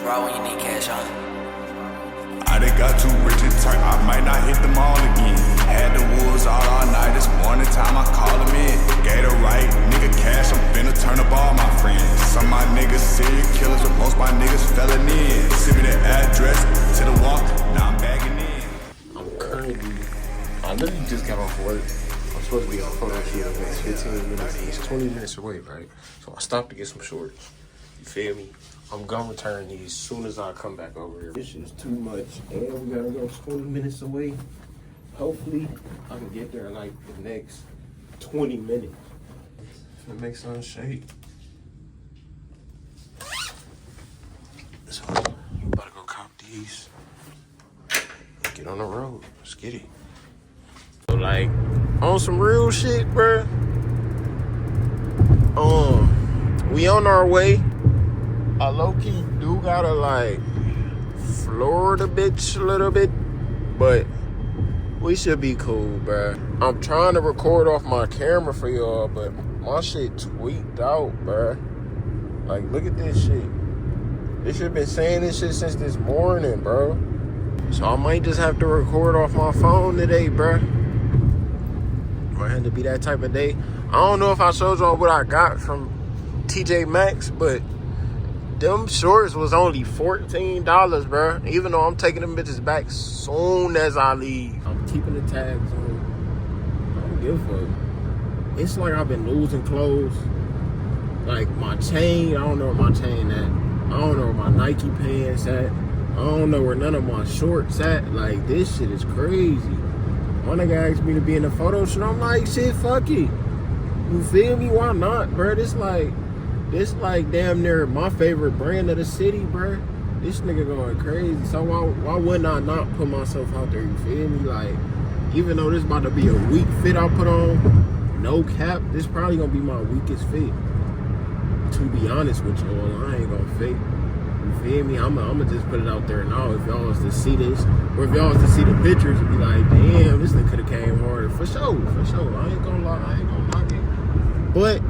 raw when you need cash, huh? I done got too rich and turn. I might not hit them all again. Had the wolves all night. This morning time I call them in. Gave the right nigga cash. I'm finna turn up all my friends. Some of my niggas serial killers, but most my niggas felon in. Send me the address to the walk. Now I'm bagging in. I literally just got off work. I'm supposed to be on a photo shoot in the next 15 minutes. It's 20 minutes away, right? So I stopped to get some shorts. You feel me? I'm gonna return these as soon as I come back over here. This is too much. And we gotta go 20 minutes away. Hopefully, I can get there in like the next 20 minutes. It makes some shake. So, I'm about to go cop these. Get on the road. Let's get it. So, like, on some real shit, bruh. We on our way. I low-key do gotta, like, floor the bitch a little bit, but we should be cool, bruh. I'm trying to record off my camera for y'all, but my shit tweaked out, bruh. Like, look at this shit. They should been saying this shit since this morning, bro. So I might just have to record off my phone today, bruh. Might have to be that type of day. I don't know if I showed y'all what I got from TJ Maxx, but them shorts was only $14, bro. Even though I'm taking them bitches back soon as I leave. I'm keeping the tags on. I don't give a fuck. It's like I've been losing clothes. Like my chain, I don't know where my chain at. I don't know where my Nike pants at. I don't know where none of my shorts at. Like, this shit is crazy. One nigga asked me to be in a photo shoot. I'm like, shit, fuck it. You feel me? Why not, bro? This like damn near my favorite brand of the city, bro. This nigga going crazy. So why wouldn't I not put myself out there? You feel me? Like, even though this about to be a weak fit I put on, no cap, this probably gonna be my weakest fit. To be honest with y'all, I ain't gonna fake. You feel me? I'ma just put it out there now. If y'all was to see this, or if y'all was to see the pictures and be like, damn, this thing could have came harder. For sure. I ain't gonna lie. I ain't gonna knock it. But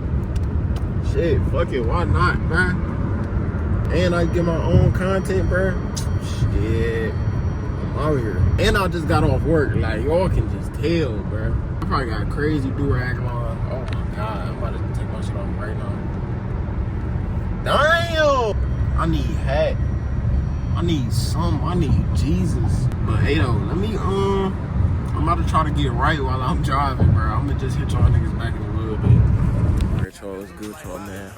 shit, fuck it. Why not, bruh? And I get my own content, bruh. Shit, I'm out here. And I just got off work. Like, y'all can just tell, bruh. I probably got a crazy do-rag on. Oh my god, I'm about to take my shit off right now. Damn! I need hat. I need some. I need Jesus. But hey though, let me I'm about to try to get right while I'm driving, bro. I'm gonna just hit y'all niggas back in a little bit. Alright, y'all, what's good, y'all, man?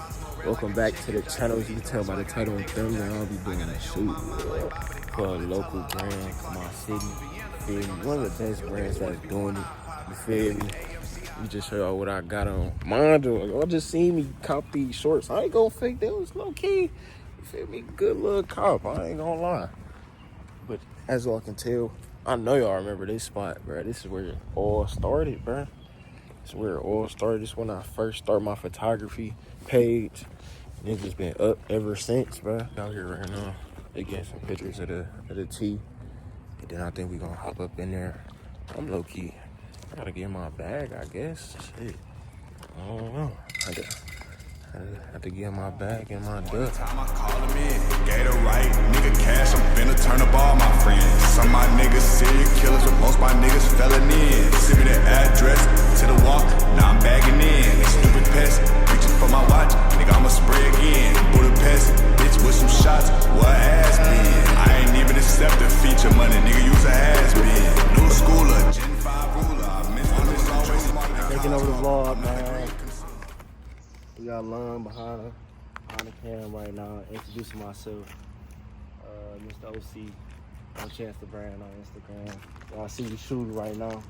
Welcome back to the channel. As you can tell by the title and thumbnail, I'll be doing a shoot for a local brand for my city. Feel me? One of the best brands that's doing it. You feel me? You just show y'all what I got on. Mind you, y'all just seen me cop these shorts. I ain't gonna fake that. It was low key. You feel me? Good little cop. I ain't gonna lie. But as y'all can tell, I know y'all remember this spot, bro. This is where it all started, bro. This is where it all started. This is when I first started my photography page. And it's just been up ever since, bro. Out here right now. They get some pictures of the T. And then I think we gonna hop up in there. I'm low key. I gotta get my bag, I guess. Shit. I don't know. I have to get my bag and my duck. Time I call them in. Gave the right nigga cash. I'm finna turn up all my friends. Some of my niggas serial killers, but most my niggas felon in. Send me the address to the walk. Now I'm bagging in. Stupid pest. Reaching for my watch. Nigga, I'ma spray again. Budapest. Bitch with some shots. What has been? I ain't even accept the feature money. Nigga, use a has been. New schooler. Gen 5 ruler. Taking over the vlog, man. We got Lon behind the cam right now. Introducing myself, Mr. OC on Chance the Brand on Instagram. Y'all see me shooting right now.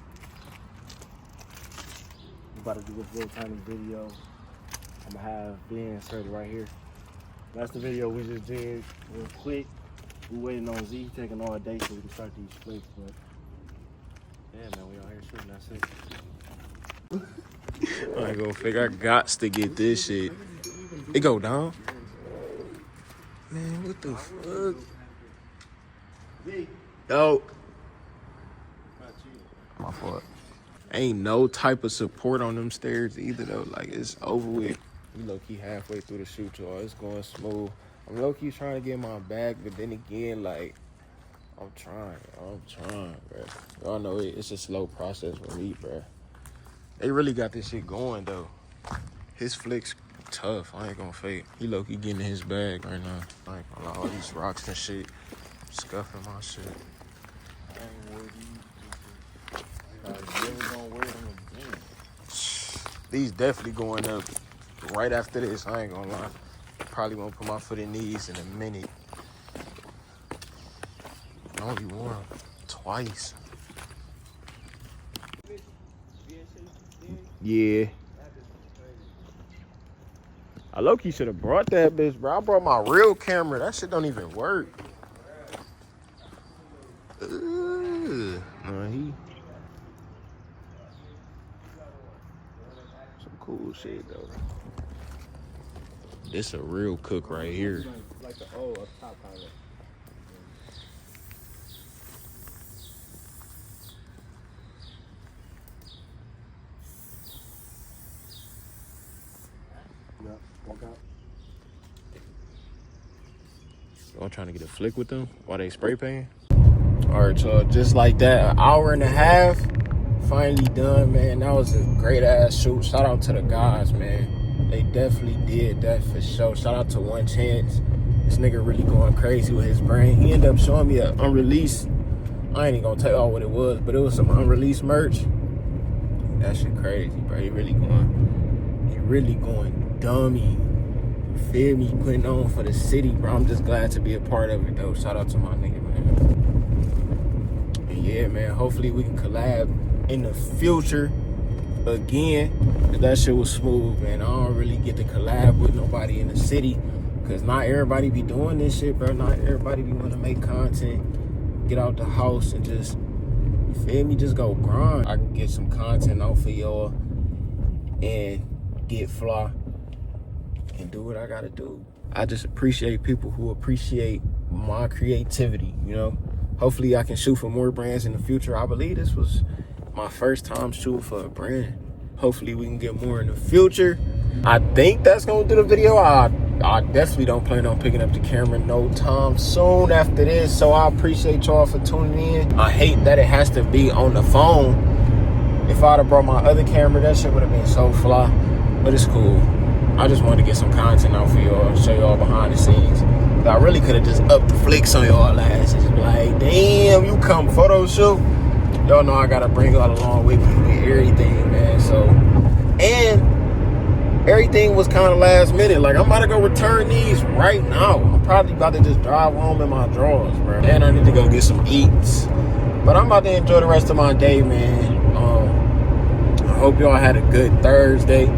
We about to do this little tiny video. I'm gonna have Ben inserted right here. That's the video we just did real quick. We waiting on Z taking all day so we can start these flicks, but yeah, man, we out here shooting. That's it. I ain't gonna figure. I got to get this shit. It go down. Man, what the fuck? Yo. My fault. Ain't no type of support on them stairs either though. Like, it's over with. We low key halfway through the shoot, y'all. It's going smooth. I'm low-key trying to get my bag, but then again, like, I'm trying, bro. Y'all know it's a slow process for me, bro. They really got this shit going, though. His flick's tough. I ain't gonna fake. He low-key getting in his bag right now. I ain't gonna lie, all these rocks and shit, scuffing my shit. I ain't worried you ever gonna wear them again. These definitely going up right after this. I ain't gonna lie. Probably won't put my foot in these in a minute. I only wore them twice. Yeah. I low-key should have brought that bitch, bro. I brought my real camera. That shit don't even work. Nah, some cool shit, though. This a real cook right here. Like the old up top kind of. Yeah, walk out. Y'all trying to get a flick with them while they spray painting? All right, y'all, just like that, an hour and a half, finally done, man. That was a great ass shoot. Shout out to the guys, man. They definitely did that for sure. Shout out to One Chance. This nigga really going crazy with his brain. He ended up showing me an unreleased, I ain't even gonna tell y'all what it was, but it was some unreleased merch. That shit crazy, bro. He really going dummy. You feel me? Putting on for the city, bro. I'm just glad to be a part of it, though. Shout out to my nigga, man. And yeah, man, hopefully we can collab in the future again. Cause that shit was smooth, man. I don't really get to collab with nobody in the city. Cause not everybody be doing this shit, bro. Not everybody be wanting to make content, get out the house and just, you feel me, just go grind. I can get some content out for y'all and get fly and do what I gotta do. I just appreciate people who appreciate my creativity, you know? Hopefully I can shoot for more brands in the future. I believe this was my first time shooting for a brand. Hopefully we can get more in the future. I think that's gonna do the video. I definitely don't plan on picking up the camera no time soon after this. So I appreciate y'all for tuning in. I hate that it has to be on the phone. If I'd have brought my other camera, that shit would have been so fly. But it's cool. I just wanted to get some content out for y'all, show y'all behind the scenes. I really could have just upped the flicks on y'all last and just be like, damn, you come photo shoot. Y'all know I gotta bring y'all along with me with everything, man. So, and everything was kind of last minute. Like, I'm about to go return these right now. I'm probably about to just drive home in my drawers, bro. And I need to go get some eats. But I'm about to enjoy the rest of my day, man. I hope y'all had a good Thursday.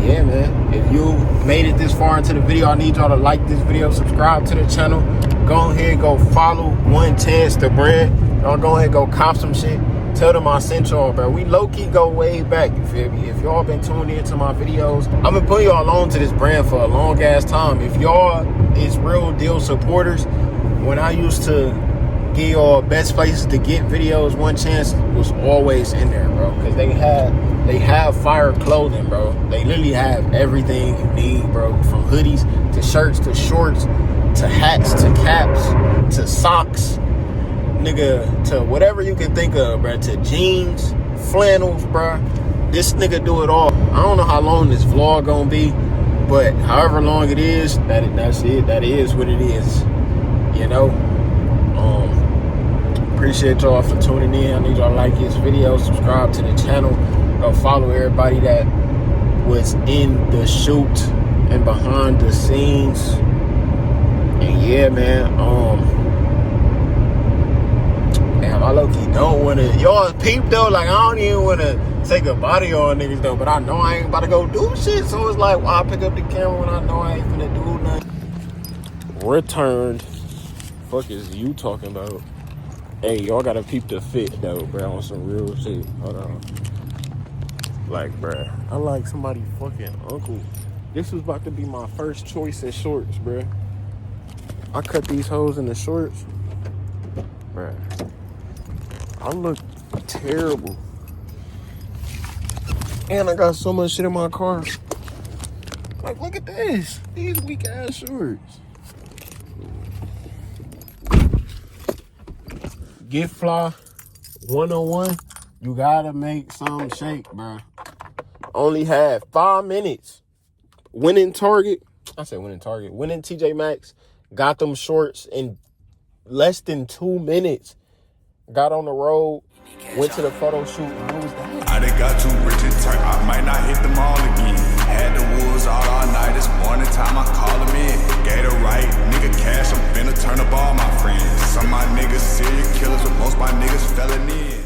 Yeah, man. If you made it this far into the video, I need y'all to like this video, subscribe to the channel. Go ahead, go follow One Chance the brand. Y'all go ahead and go cop some shit. Tell them I sent y'all, bro. We low-key go way back, you feel me? If y'all been tuned into my videos, I've been putting y'all on to this brand for a long ass time. If y'all is real deal supporters, when I used to give y'all best places to get videos, One Chance was always in there, bro. Because they have fire clothing, bro. They literally have everything you need, bro. From hoodies to shirts to shorts to hats to caps to socks, nigga, to whatever you can think of, bro. To jeans, flannels, bro. This nigga do it all. I don't know how long this vlog gonna be, but however long it is, that's it. That is what it is, you know. Appreciate y'all for tuning in. I need y'all to like this video, subscribe to the channel, go follow everybody that was in the shoot and behind the scenes. And yeah, man, damn, I low-key don't want to, y'all peep though, like I don't even want to take a body on niggas though, but I know I ain't about to go do shit, so it's like, why pick up the camera when I know I ain't finna do nothing? Returned. Fuck is you talking about? Hey, y'all gotta peep the fit though, bro, on some real shit. Hold on. Like, bro, I like somebody fucking uncle. This was about to be my first choice in shorts, bro. I cut these hoes in the shorts. Bro, I look terrible. And I got so much shit in my car. Like, look at this. These weak ass shorts. Gift fly 101. You gotta make some shake, bro. Only had 5 minutes. Went in Target. I said went in Target. Went in TJ Maxx. Got them shorts in less than 2 minutes. Got on the road. Went to the photo shoot. What was that? I done got too rich and turned. I might not hit them all again. Had the wolves all night. This morning time I call them in. Gator right, nigga cash. I'm finna turn up all my friends. Some of my niggas serial killers, but most my niggas felonies.